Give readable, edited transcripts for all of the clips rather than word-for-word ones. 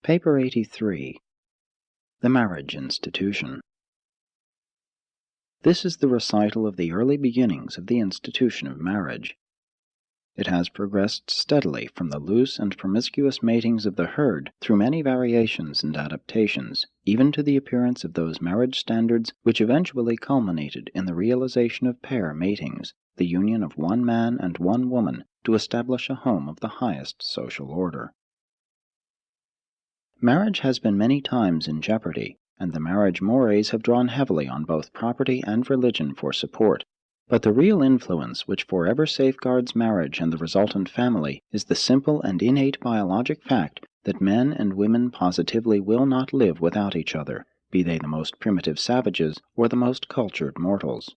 Paper 83. The Marriage Institution. This is the recital of the early beginnings of the institution of marriage. It has progressed steadily from the loose and promiscuous matings of the herd through many variations and adaptations, even to the appearance of those marriage standards which eventually culminated in the realization of pair matings, the union of one man and one woman to establish a home of the highest social order. Marriage has been many times in jeopardy, and the marriage mores have drawn heavily on both property and religion for support. But the real influence which forever safeguards marriage and the resultant family is the simple and innate biologic fact that men and women positively will not live without each other, be they the most primitive savages or the most cultured mortals.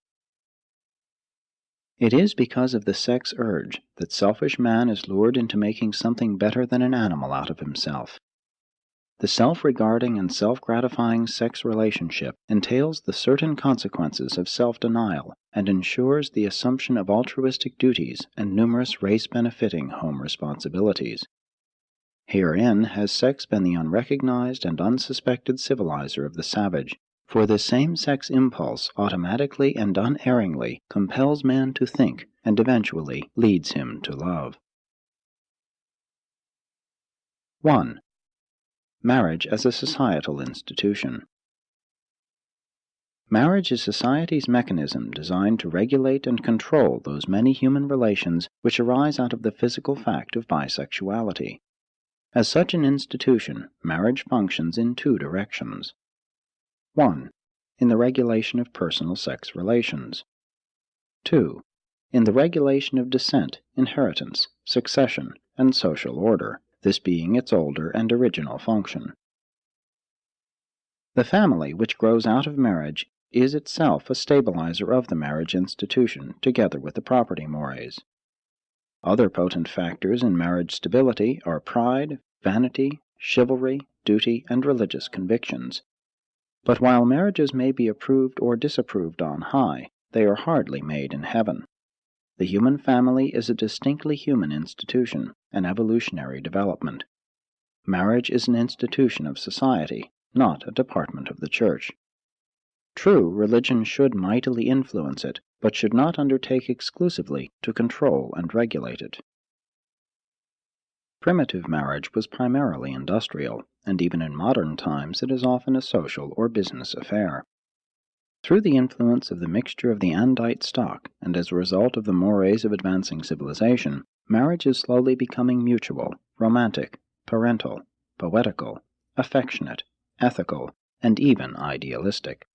It is because of the sex urge that selfish man is lured into making something better than an animal out of himself. The self-regarding and self-gratifying sex relationship entails the certain consequences of self-denial and ensures the assumption of altruistic duties and numerous race-benefiting home responsibilities. Herein has sex been the unrecognized and unsuspected civilizer of the savage, for this same sex impulse automatically and unerringly compels man to think and eventually leads him to love. 1. Marriage as a societal institution. Marriage is society's mechanism designed to regulate and control those many human relations which arise out of the physical fact of bisexuality. As such an institution, marriage functions in two directions. 1. In the regulation of personal sex relations. 2. In the regulation of descent, inheritance, succession, and social order, this being its older and original function. The family which grows out of marriage is itself a stabilizer of the marriage institution, together with the property mores. Other potent factors in marriage stability are pride, vanity, chivalry, duty, and religious convictions. But while marriages may be approved or disapproved on high, they are hardly made in heaven. The human family is a distinctly human institution, an evolutionary development. Marriage is an institution of society, not a department of the Church. True, religion should mightily influence it, but should not undertake exclusively to control and regulate it. Primitive marriage was primarily industrial, and even in modern times it is often a social or business affair. Through the influence of the mixture of the Andite stock, and as a result of the mores of advancing civilization, marriage is slowly becoming mutual, romantic, parental, poetical, affectionate, ethical, and even idealistic.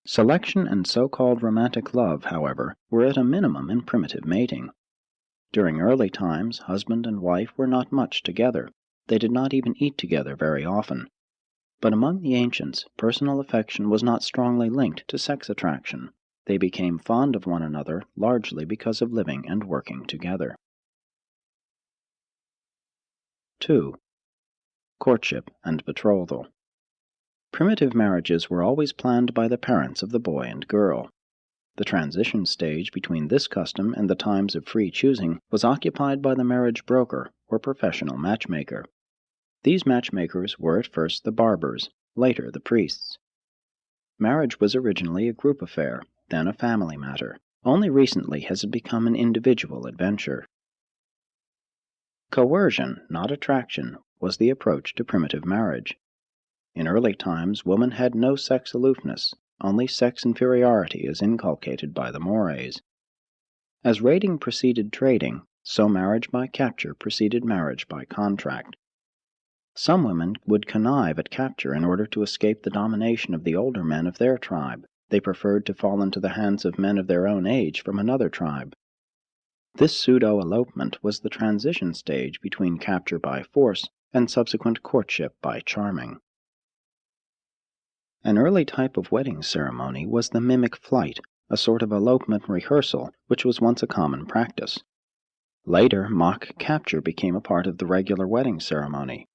Selection and so-called romantic love, however, were at a minimum in primitive mating. During early times, husband and wife were not much together. They did not even eat together very often. But among the ancients, personal affection was not strongly linked to sex attraction. They became fond of one another largely because of living and working together. 2. Courtship and betrothal. Primitive marriages were always planned by the parents of the boy and girl. The transition stage between this custom and the times of free choosing was occupied by the marriage broker or professional matchmaker. These matchmakers were at first the barbers, later the priests. Marriage was originally a group affair, then a family matter. Only recently has it become an individual adventure. Coercion, not attraction, was the approach to primitive marriage. In early times, woman had no sex aloofness, only sex inferiority as inculcated by the mores. As raiding preceded trading, so marriage by capture preceded marriage by contract. Some women would connive at capture in order to escape the domination of the older men of their tribe. They preferred to fall into the hands of men of their own age from another tribe. This pseudo-elopement was the transition stage between capture by force and subsequent courtship by charming. An early type of wedding ceremony was the mimic flight, a sort of elopement rehearsal which was once a common practice. Later, mock capture became a part of the regular wedding ceremony.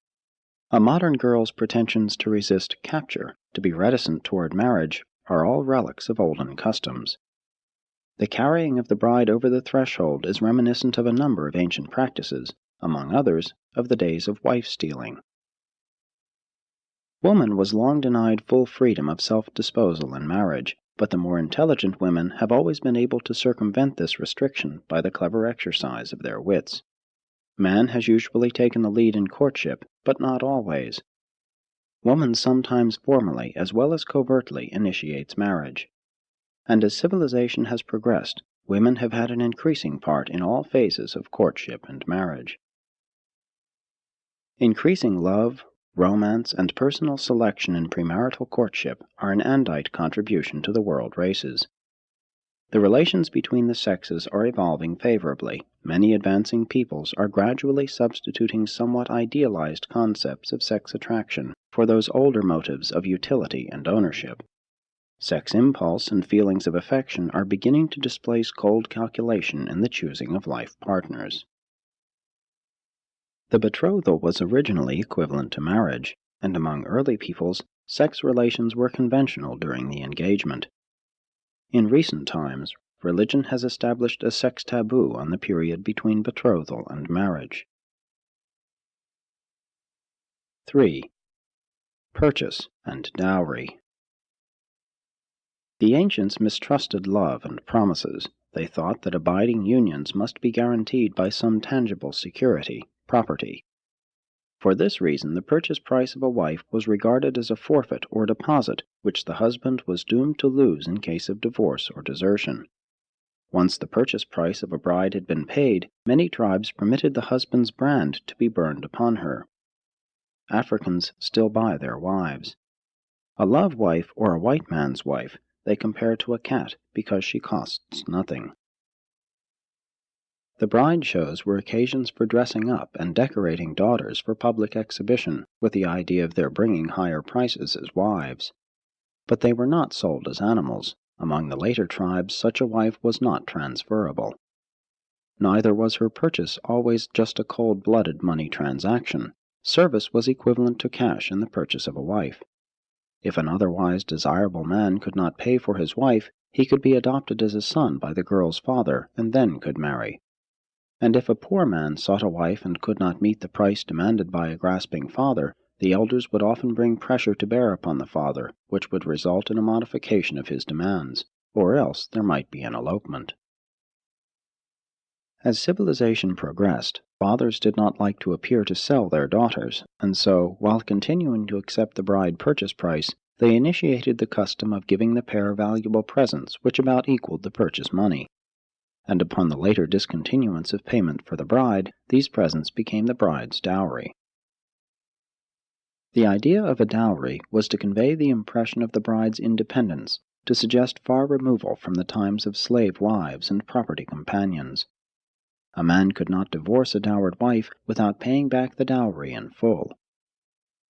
A modern girl's pretensions to resist capture, to be reticent toward marriage, are all relics of olden customs. The carrying of the bride over the threshold is reminiscent of a number of ancient practices, among others, of the days of wife-stealing. Woman was long denied full freedom of self-disposal in marriage, but the more intelligent women have always been able to circumvent this restriction by the clever exercise of their wits. Man has usually taken the lead in courtship, but not always. Woman sometimes formally as well as covertly initiates marriage. And as civilization has progressed, women have had an increasing part in all phases of courtship and marriage. Increasing love, romance, and personal selection in premarital courtship are an andite contribution to the world races. The relations between the sexes are evolving favorably. Many advancing peoples are gradually substituting somewhat idealized concepts of sex attraction for those older motives of utility and ownership. Sex impulse and feelings of affection are beginning to displace cold calculation in the choosing of life partners. The betrothal was originally equivalent to marriage, and among early peoples, sex relations were conventional during the engagement. In recent times, religion has established a sex taboo on the period between betrothal and marriage. 3. Purchase and dowry. The ancients mistrusted love and promises. They thought that abiding unions must be guaranteed by some tangible security, property. For this reason, the purchase price of a wife was regarded as a forfeit or deposit which the husband was doomed to lose in case of divorce or desertion. Once the purchase price of a bride had been paid, many tribes permitted the husband's brand to be burned upon her. Africans still buy their wives. A love wife or a white man's wife they compare to a cat because she costs nothing. The bride shows were occasions for dressing up and decorating daughters for public exhibition, with the idea of their bringing higher prices as wives. But they were not sold as animals. Among the later tribes, such a wife was not transferable. Neither was her purchase always just a cold-blooded money transaction. Service was equivalent to cash in the purchase of a wife. If an otherwise desirable man could not pay for his wife, he could be adopted as a son by the girl's father, and then could marry. And if a poor man sought a wife and could not meet the price demanded by a grasping father, the elders would often bring pressure to bear upon the father, which would result in a modification of his demands, or else there might be an elopement. As civilization progressed, fathers did not like to appear to sell their daughters, and so, while continuing to accept the bride purchase price, they initiated the custom of giving the pair valuable presents which about equaled the purchase money. And upon the later discontinuance of payment for the bride, these presents became the bride's dowry. The idea of a dowry was to convey the impression of the bride's independence, to suggest far removal from the times of slave wives and property companions. A man could not divorce a dowered wife without paying back the dowry in full.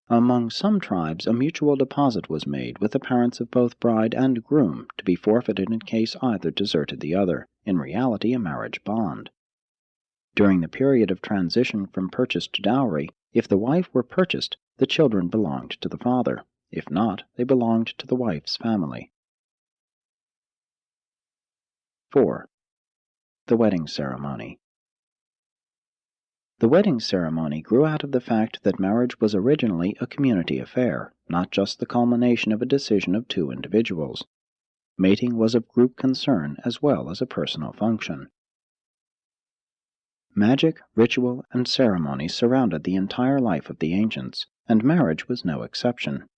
Among some tribes a mutual deposit was made with the parents of both bride and groom to be forfeited in case either deserted the other, in reality a marriage bond. During the period of transition from purchase to dowry, if the wife were purchased, the children belonged to the father. If not, they belonged to the wife's family. 4. The wedding ceremony. The wedding ceremony grew out of the fact that marriage was originally a community affair, not just the culmination of a decision of two individuals. Mating was of group concern as well as a personal function. Magic, ritual, and ceremony surrounded the entire life of the ancients, and marriage was no exception.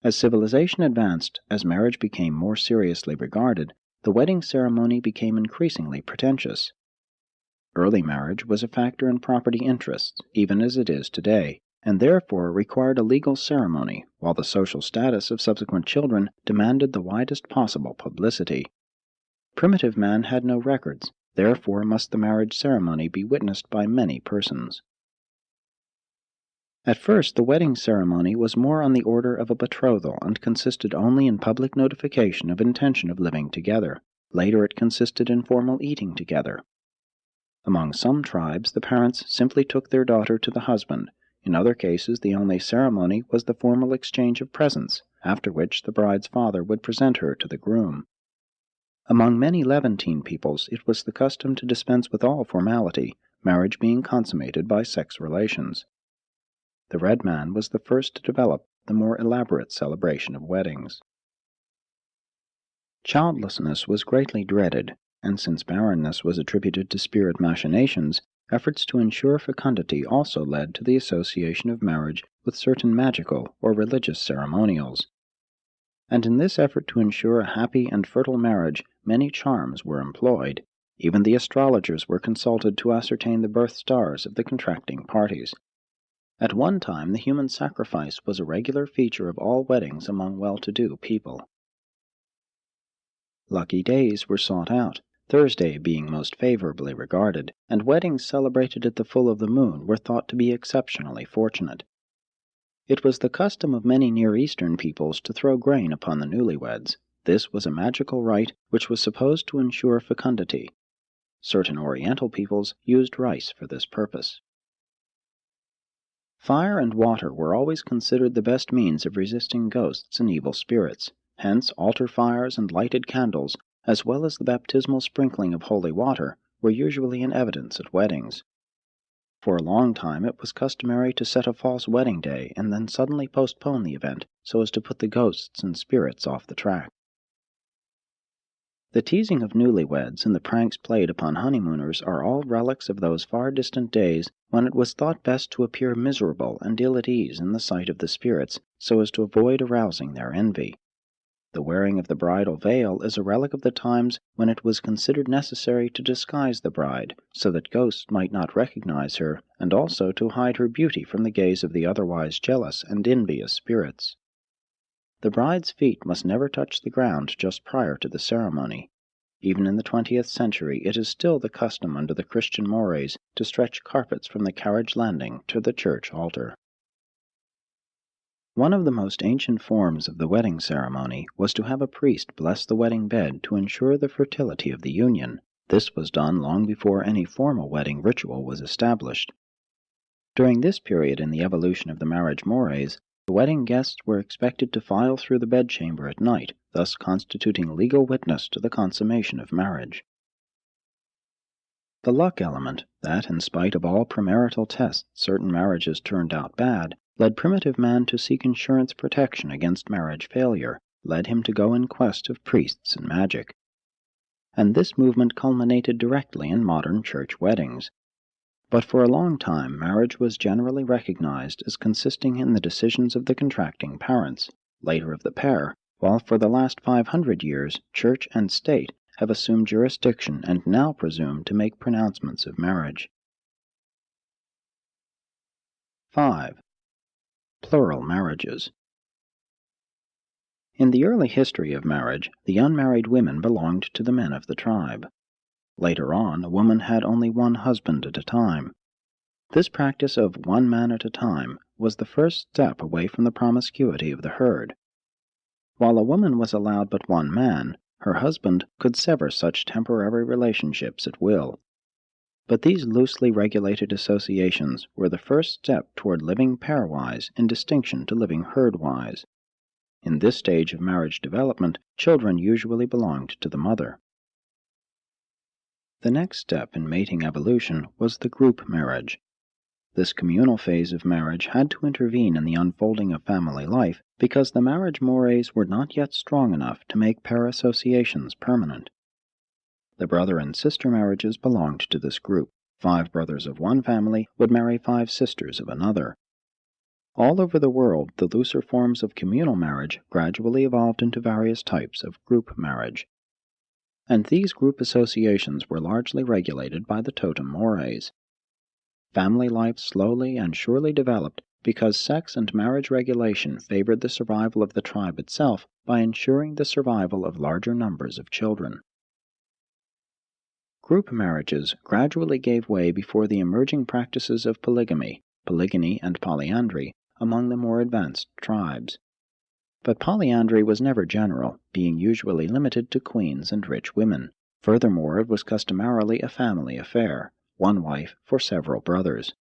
As civilization advanced, as marriage became more seriously regarded, the wedding ceremony became increasingly pretentious. Early marriage was a factor in property interests, even as it is today, and therefore required a legal ceremony, while the social status of subsequent children demanded the widest possible publicity. Primitive man had no records, therefore must the marriage ceremony be witnessed by many persons. At first the wedding ceremony was more on the order of a betrothal and consisted only in public notification of intention of living together. Later it consisted in formal eating together. Among some tribes, the parents simply took their daughter to the husband. In other cases, the only ceremony was the formal exchange of presents, after which the bride's father would present her to the groom. Among many Levantine peoples, it was the custom to dispense with all formality, marriage being consummated by sex relations. The red man was the first to develop the more elaborate celebration of weddings. Childlessness was greatly dreaded, and since barrenness was attributed to spirit machinations, efforts to ensure fecundity also led to the association of marriage with certain magical or religious ceremonials. And in this effort to ensure a happy and fertile marriage, many charms were employed. Even the astrologers were consulted to ascertain the birth stars of the contracting parties. At one time, the human sacrifice was a regular feature of all weddings among well-to-do people. Lucky days were sought out, Thursday being most favorably regarded, and weddings celebrated at the full of the moon were thought to be exceptionally fortunate. It was the custom of many Near Eastern peoples to throw grain upon the newlyweds. This was a magical rite which was supposed to ensure fecundity. Certain Oriental peoples used rice for this purpose. Fire and water were always considered the best means of resisting ghosts and evil spirits. Hence, altar fires and lighted candles, as well as the baptismal sprinkling of holy water, were usually in evidence at weddings. For a long time it was customary to set a false wedding day and then suddenly postpone the event so as to put the ghosts and spirits off the track. The teasing of newlyweds and the pranks played upon honeymooners are all relics of those far distant days when it was thought best to appear miserable and ill at ease in the sight of the spirits so as to avoid arousing their envy. The wearing of the bridal veil is a relic of the times when it was considered necessary to disguise the bride, so that ghosts might not recognize her, and also to hide her beauty from the gaze of the otherwise jealous and envious spirits. The bride's feet must never touch the ground just prior to the ceremony. Even in the 20th century it is still the custom under the Christian mores to stretch carpets from the carriage landing to the church altar. One of the most ancient forms of the wedding ceremony was to have a priest bless the wedding bed to ensure the fertility of the union. This was done long before any formal wedding ritual was established. During this period in the evolution of the marriage mores, the wedding guests were expected to file through the bedchamber at night, thus constituting legal witness to the consummation of marriage. The luck element, that in spite of all premarital tests certain marriages turned out bad, led primitive man to seek insurance protection against marriage failure, led him to go in quest of priests and magic. And this movement culminated directly in modern church weddings. But for a long time marriage was generally recognized as consisting in the decisions of the contracting parents, later of the pair, while for the last 500 years church and state have assumed jurisdiction and now presume to make pronouncements of marriage. 5. Plural marriages. In the early history of marriage, the unmarried women belonged to the men of the tribe. Later on, a woman had only one husband at a time. This practice of one man at a time was the first step away from the promiscuity of the herd. While a woman was allowed but one man, her husband could sever such temporary relationships at will. But these loosely regulated associations were the first step toward living pairwise in distinction to living herdwise. In this stage of marriage development, children usually belonged to the mother. The next step in mating evolution was the group marriage. This communal phase of marriage had to intervene in the unfolding of family life because the marriage mores were not yet strong enough to make pair associations permanent. The brother and sister marriages belonged to this group. 5 brothers of one family would marry 5 sisters of another. All over the world, the looser forms of communal marriage gradually evolved into various types of group marriage. And these group associations were largely regulated by the totem mores. Family life slowly and surely developed because sex and marriage regulation favored the survival of the tribe itself by ensuring the survival of larger numbers of children. Group marriages gradually gave way before the emerging practices of polygamy, polygyny, and polyandry among the more advanced tribes. But polyandry was never general, being usually limited to queens and rich women. Furthermore, it was customarily a family affair, one wife for several brothers.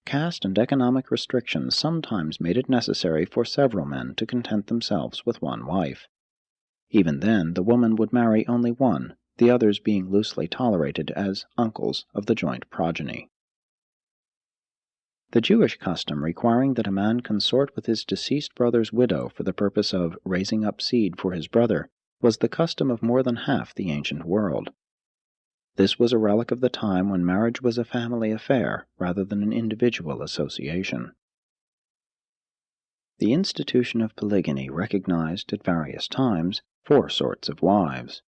Caste and economic restrictions sometimes made it necessary for several men to content themselves with one wife. Even then, the woman would marry only one, the others being loosely tolerated as uncles of the joint progeny. The Jewish custom requiring that a man consort with his deceased brother's widow for the purpose of raising up seed for his brother was the custom of more than half the ancient world. This was a relic of the time when marriage was a family affair rather than an individual association. The institution of polygyny recognized at various times 4 sorts of wives.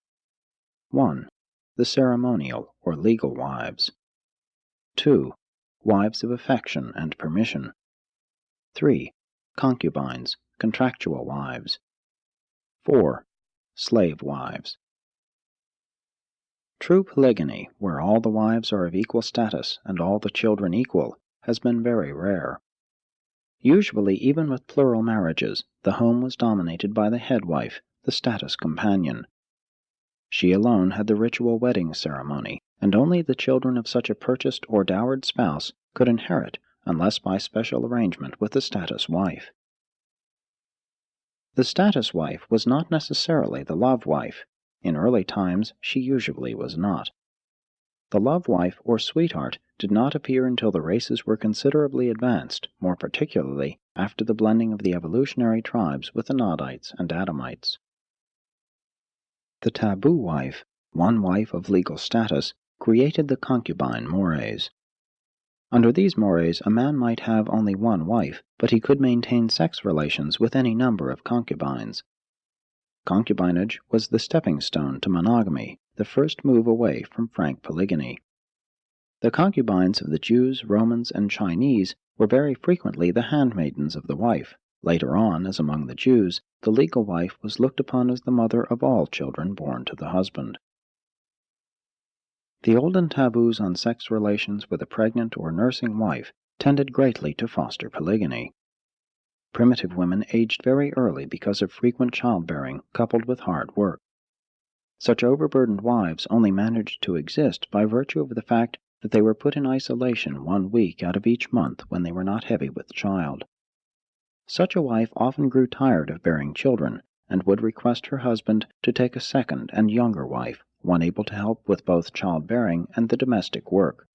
1. The ceremonial or legal wives. 2. Wives of affection and permission. 3. Concubines, contractual wives. 4. Slave wives. True polygyny, where all the wives are of equal status and all the children equal, has been very rare. Usually, even with plural marriages, the home was dominated by the head wife, the status companion. She alone had the ritual wedding ceremony, and only the children of such a purchased or dowered spouse could inherit unless by special arrangement with the status wife. The status wife was not necessarily the love wife. In early times, she usually was not. The love wife or sweetheart did not appear until the races were considerably advanced, more particularly after the blending of the evolutionary tribes with the Nodites and Adamites. The taboo wife, one wife of legal status, created the concubine mores. Under these mores, a man might have only one wife, but he could maintain sex relations with any number of concubines. Concubinage was the stepping stone to monogamy, the first move away from frank polygyny. The concubines of the Jews, Romans, and Chinese were very frequently the handmaidens of the wife. Later on, as among the Jews, the legal wife was looked upon as the mother of all children born to the husband. The olden taboos on sex relations with a pregnant or nursing wife tended greatly to foster polygyny. Primitive women aged very early because of frequent childbearing coupled with hard work. Such overburdened wives only managed to exist by virtue of the fact that they were put in isolation 1 week out of each month when they were not heavy with child. Such a wife often grew tired of bearing children, and would request her husband to take a second and younger wife, one able to help with both childbearing and the domestic work.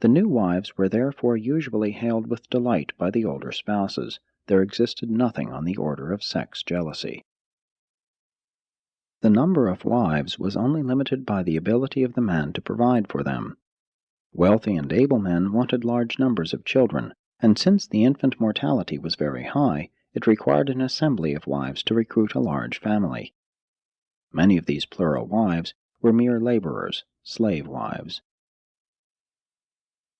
The new wives were therefore usually hailed with delight by the older spouses. There existed nothing on the order of sex jealousy. The number of wives was only limited by the ability of the man to provide for them. Wealthy and able men wanted large numbers of children, and since the infant mortality was very high, it required an assembly of wives to recruit a large family. Many of these plural wives were mere laborers, slave wives.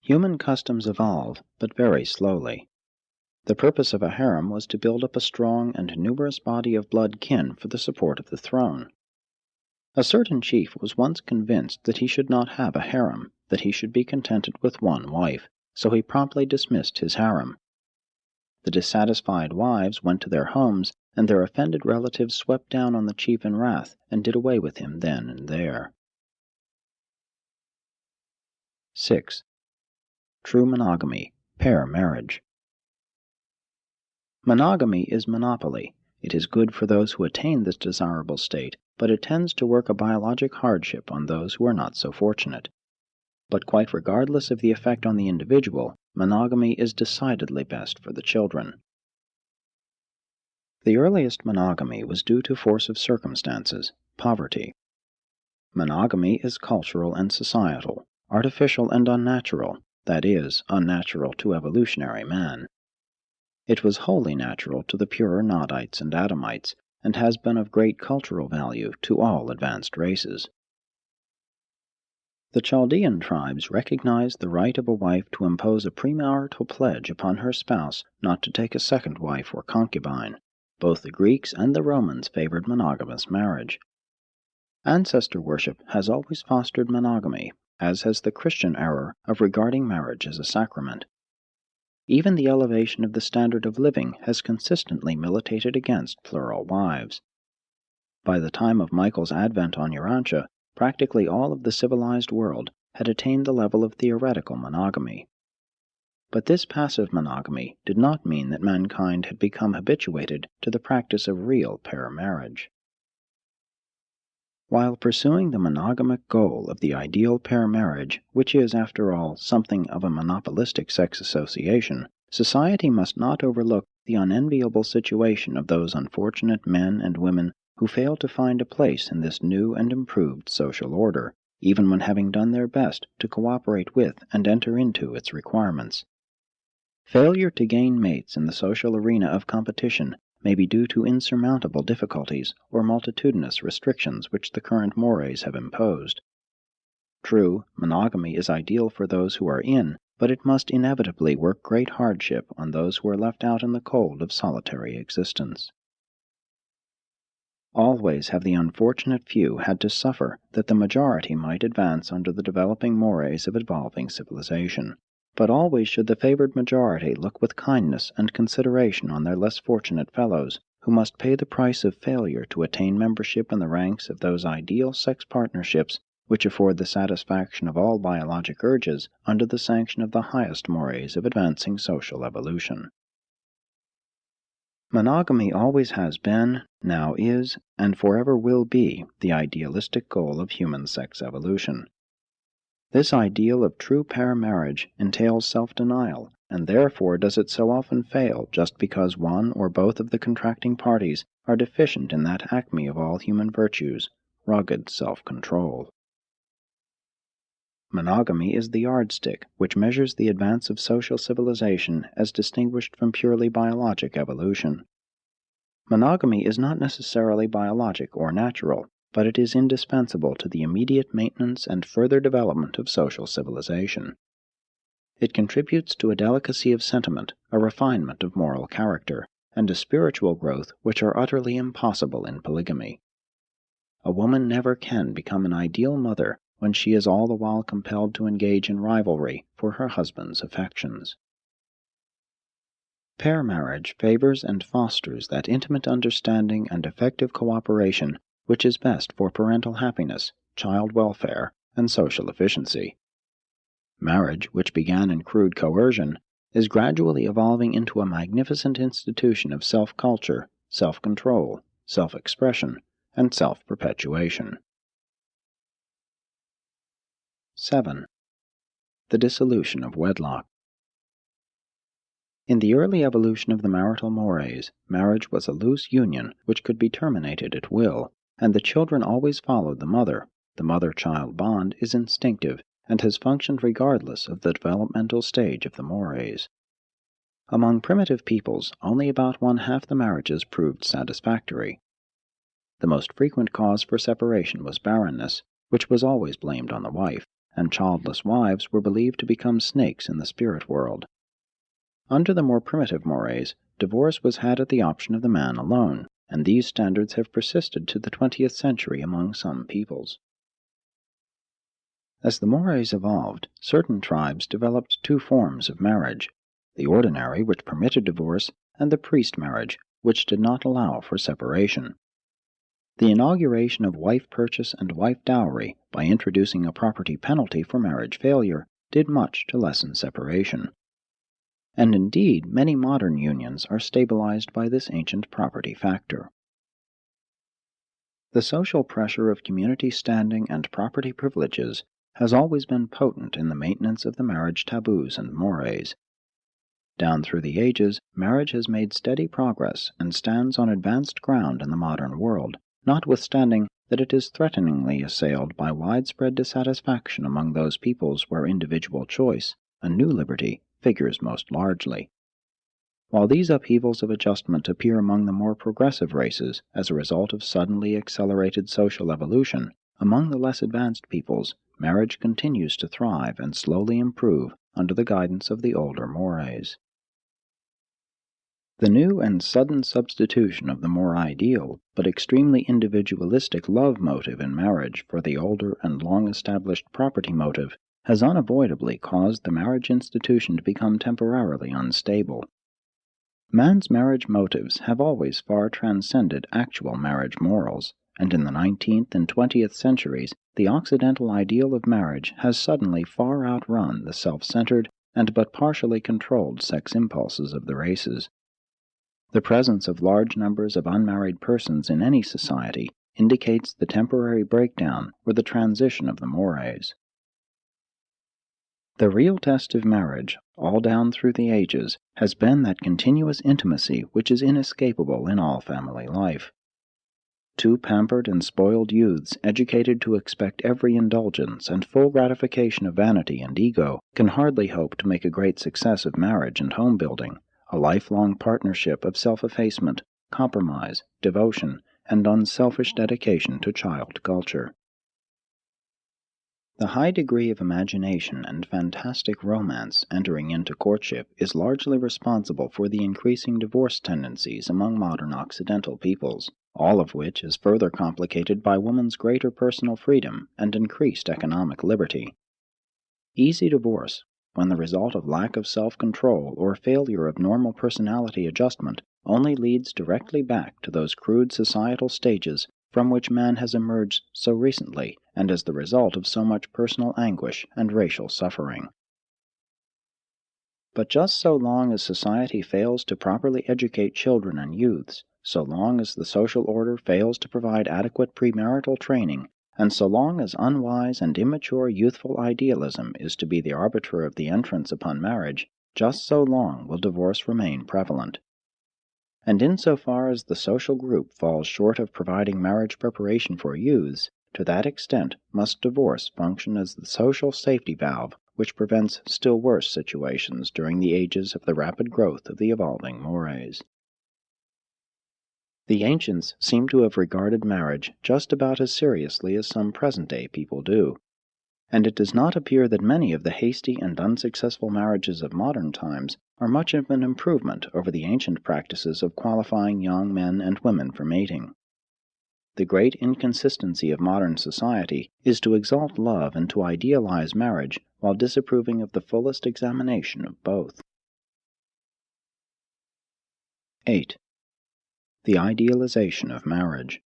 Human customs evolve, but very slowly. The purpose of a harem was to build up a strong and numerous body of blood kin for the support of the throne. A certain chief was once convinced that he should not have a harem, that he should be contented with one wife, so he promptly dismissed his harem. The dissatisfied wives went to their homes, and their offended relatives swept down on the chief in wrath and did away with him then and there. 6. True monogamy, pair marriage. Monogamy is monopoly. It is good for those who attain this desirable state, but it tends to work a biologic hardship on those who are not so fortunate. But quite regardless of the effect on the individual, monogamy is decidedly best for the children. The earliest monogamy was due to force of circumstances, poverty. Monogamy is cultural and societal, artificial and unnatural, that is, unnatural to evolutionary man. It was wholly natural to the purer Nodites and Adamites, and has been of great cultural value to all advanced races. The Chaldean tribes recognized the right of a wife to impose a premarital pledge upon her spouse not to take a second wife or concubine. Both the Greeks and the Romans favored monogamous marriage. Ancestor worship has always fostered monogamy, as has the Christian error of regarding marriage as a sacrament. Even the elevation of the standard of living has consistently militated against plural wives. By the time of Michael's advent on Urantia, practically all of the civilized world had attained the level of theoretical monogamy. But this passive monogamy did not mean that mankind had become habituated to the practice of real pair marriage. While pursuing the monogamic goal of the ideal pair marriage, which is, after all, something of a monopolistic sex association, society must not overlook the unenviable situation of those unfortunate men and women who fail to find a place in this new and improved social order, even when having done their best to cooperate with and enter into its requirements. Failure to gain mates in the social arena of competition may be due to insurmountable difficulties or multitudinous restrictions which the current mores have imposed. True, monogamy is ideal for those who are in, but it must inevitably work great hardship on those who are left out in the cold of solitary existence. Always have the unfortunate few had to suffer that the majority might advance under the developing mores of evolving civilization. But always should the favored majority look with kindness and consideration on their less fortunate fellows, who must pay the price of failure to attain membership in the ranks of those ideal sex partnerships which afford the satisfaction of all biologic urges under the sanction of the highest mores of advancing social evolution. Monogamy always has been, now is, and forever will be the idealistic goal of human sex evolution. This ideal of true pair marriage entails self-denial, and therefore does it so often fail just because one or both of the contracting parties are deficient in that acme of all human virtues, rugged self-control. Monogamy is the yardstick which measures the advance of social civilization as distinguished from purely biologic evolution. Monogamy is not necessarily biologic or natural, but it is indispensable to the immediate maintenance and further development of social civilization. It contributes to a delicacy of sentiment, a refinement of moral character, and a spiritual growth which are utterly impossible in polygamy. A woman never can become an ideal mother when she is all the while compelled to engage in rivalry for her husband's affections. Pair marriage favors and fosters that intimate understanding and effective cooperation which is best for parental happiness, child welfare, and social efficiency. Marriage, which began in crude coercion, is gradually evolving into a magnificent institution of self-culture, self-control, self-expression, and self-perpetuation. 7. The dissolution of wedlock. In the early evolution of the marital mores, marriage was a loose union which could be terminated at will, and the children always followed the mother. The mother-child bond is instinctive, and has functioned regardless of the developmental stage of the mores. Among primitive peoples, only about one-half the marriages proved satisfactory. The most frequent cause for separation was barrenness, which was always blamed on the wife, and childless wives were believed to become snakes in the spirit world. Under the more primitive mores, divorce was had at the option of the man alone, and these standards have persisted to the 20th century among some peoples. As the mores evolved, certain tribes developed two forms of marriage, the ordinary, which permitted divorce, and the priest marriage, which did not allow for separation. The inauguration of wife purchase and wife dowry, by introducing a property penalty for marriage failure, did much to lessen separation. And indeed, many modern unions are stabilized by this ancient property factor. The social pressure of community standing and property privileges has always been potent in the maintenance of the marriage taboos and mores. Down through the ages, marriage has made steady progress and stands on advanced ground in the modern world, notwithstanding that it is threateningly assailed by widespread dissatisfaction among those peoples where individual choice, a new liberty, figures most largely. While these upheavals of adjustment appear among the more progressive races as a result of suddenly accelerated social evolution, among the less advanced peoples, marriage continues to thrive and slowly improve under the guidance of the older mores. The new and sudden substitution of the more ideal, but extremely individualistic love motive in marriage for the older and long-established property motive has unavoidably caused the marriage institution to become temporarily unstable. Man's marriage motives have always far transcended actual marriage morals, and in the 19th and 20th centuries the Occidental ideal of marriage has suddenly far outrun the self-centered and but partially controlled sex impulses of the races. The presence of large numbers of unmarried persons in any society, indicates the temporary breakdown or the transition of the mores. The real test of marriage, all down through the ages, has been that continuous intimacy which is inescapable in all family life. Two pampered and spoiled youths, educated to expect every indulgence and full gratification of vanity and ego, can hardly hope to make a great success of marriage and home-building, a lifelong partnership of self-effacement, compromise, devotion, and unselfish dedication to child culture. The high degree of imagination and fantastic romance entering into courtship is largely responsible for the increasing divorce tendencies among modern Occidental peoples, all of which is further complicated by woman's greater personal freedom and increased economic liberty. Easy divorce, when the result of lack of self-control or failure of normal personality adjustment, only leads directly back to those crude societal stages from which man has emerged so recently and as the result of so much personal anguish and racial suffering. But just so long as society fails to properly educate children and youths, so long as the social order fails to provide adequate premarital training, and so long as unwise and immature youthful idealism is to be the arbiter of the entrance upon marriage, just so long will divorce remain prevalent. And insofar as the social group falls short of providing marriage preparation for youths, to that extent must divorce function as the social safety valve which prevents still worse situations during the ages of the rapid growth of the evolving mores. The ancients seem to have regarded marriage just about as seriously as some present-day people do, and it does not appear that many of the hasty and unsuccessful marriages of modern times are much of an improvement over the ancient practices of qualifying young men and women for mating. The great inconsistency of modern society is to exalt love and to idealize marriage while disapproving of the fullest examination of both. 8. The idealization of marriage.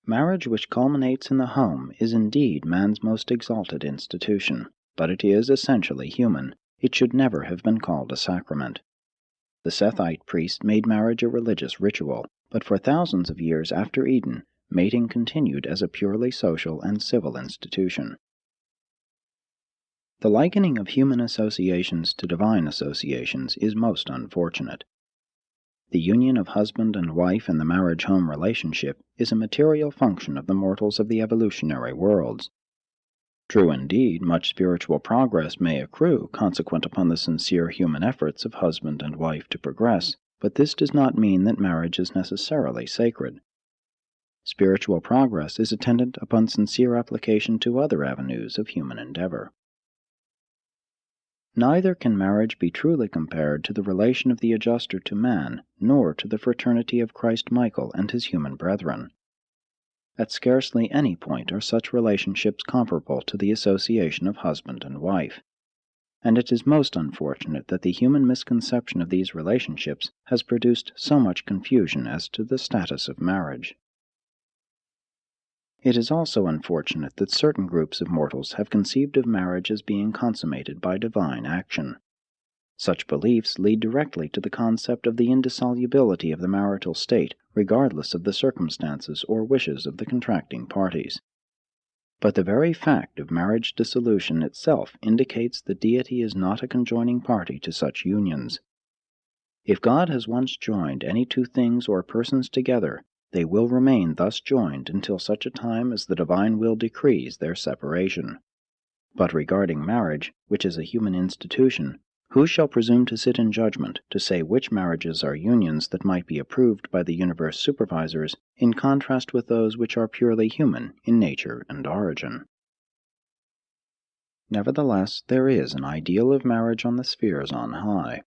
Marriage which culminates in the home is indeed man's most exalted institution, but it is essentially human. It should never have been called a sacrament. The Sethite priest made marriage a religious ritual, but for thousands of years after Eden, mating continued as a purely social and civil institution. The likening of human associations to divine associations is most unfortunate. The union of husband and wife in the marriage-home relationship is a material function of the mortals of the evolutionary worlds. True indeed, much spiritual progress may accrue consequent upon the sincere human efforts of husband and wife to progress, but this does not mean that marriage is necessarily sacred. Spiritual progress is attendant upon sincere application to other avenues of human endeavor. Neither can marriage be truly compared to the relation of the adjuster to man, nor to the fraternity of Christ Michael and his human brethren. At scarcely any point are such relationships comparable to the association of husband and wife, and it is most unfortunate that the human misconception of these relationships has produced so much confusion as to the status of marriage. It is also unfortunate that certain groups of mortals have conceived of marriage as being consummated by divine action. Such beliefs lead directly to the concept of the indissolubility of the marital state, regardless of the circumstances or wishes of the contracting parties. But the very fact of marriage dissolution itself indicates that deity is not a conjoining party to such unions. If God has once joined any two things or persons together, they will remain thus joined until such a time as the divine will decrees their separation. But regarding marriage, which is a human institution, who shall presume to sit in judgment to say which marriages are unions that might be approved by the universe supervisors, in contrast with those which are purely human in nature and origin? Nevertheless, there is an ideal of marriage on the spheres on high.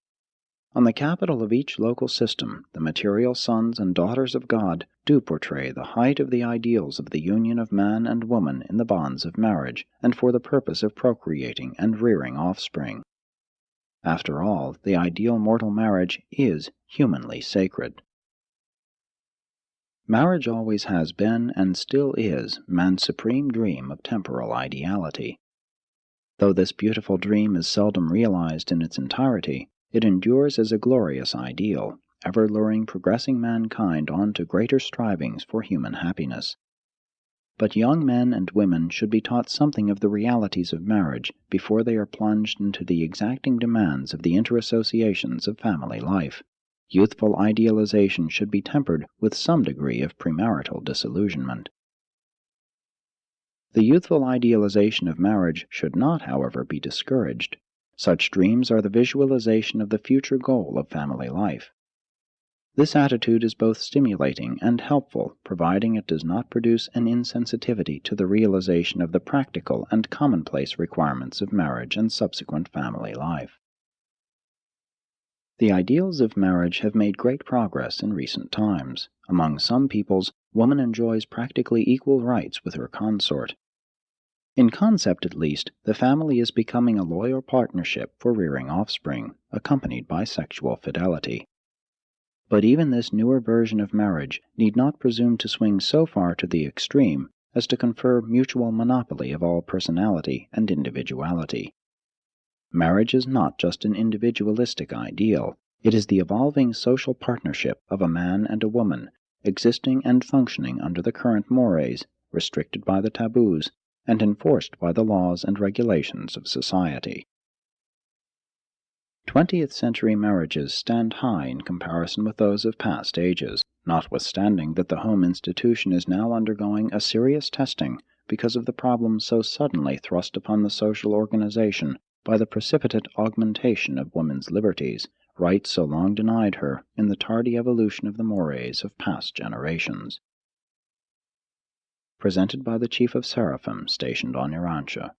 On the capital of each local system, the material sons and daughters of God do portray the height of the ideals of the union of man and woman in the bonds of marriage, and for the purpose of procreating and rearing offspring. After all, the ideal mortal marriage is humanly sacred. Marriage always has been, and still is, man's supreme dream of temporal ideality. Though this beautiful dream is seldom realized in its entirety, it endures as a glorious ideal, ever luring progressing mankind on to greater strivings for human happiness. But young men and women should be taught something of the realities of marriage before they are plunged into the exacting demands of the interassociations of family life. Youthful idealization should be tempered with some degree of premarital disillusionment. The youthful idealization of marriage should not, however, be discouraged. Such dreams are the visualization of the future goal of family life. This attitude is both stimulating and helpful, providing it does not produce an insensitivity to the realization of the practical and commonplace requirements of marriage and subsequent family life. The ideals of marriage have made great progress in recent times. Among some peoples, woman enjoys practically equal rights with her consort. In concept at least, the family is becoming a loyal partnership for rearing offspring, accompanied by sexual fidelity. But even this newer version of marriage need not presume to swing so far to the extreme as to confer mutual monopoly of all personality and individuality. Marriage is not just an individualistic ideal, it is the evolving social partnership of a man and a woman, existing and functioning under the current mores, restricted by the taboos, and enforced by the laws and regulations of society. 20th century marriages stand high in comparison with those of past ages, notwithstanding that the home institution is now undergoing a serious testing because of the problems so suddenly thrust upon the social organization by the precipitate augmentation of woman's liberties, rights so long denied her in the tardy evolution of the mores of past generations. Presented by the Chief of Seraphim stationed on Urantia.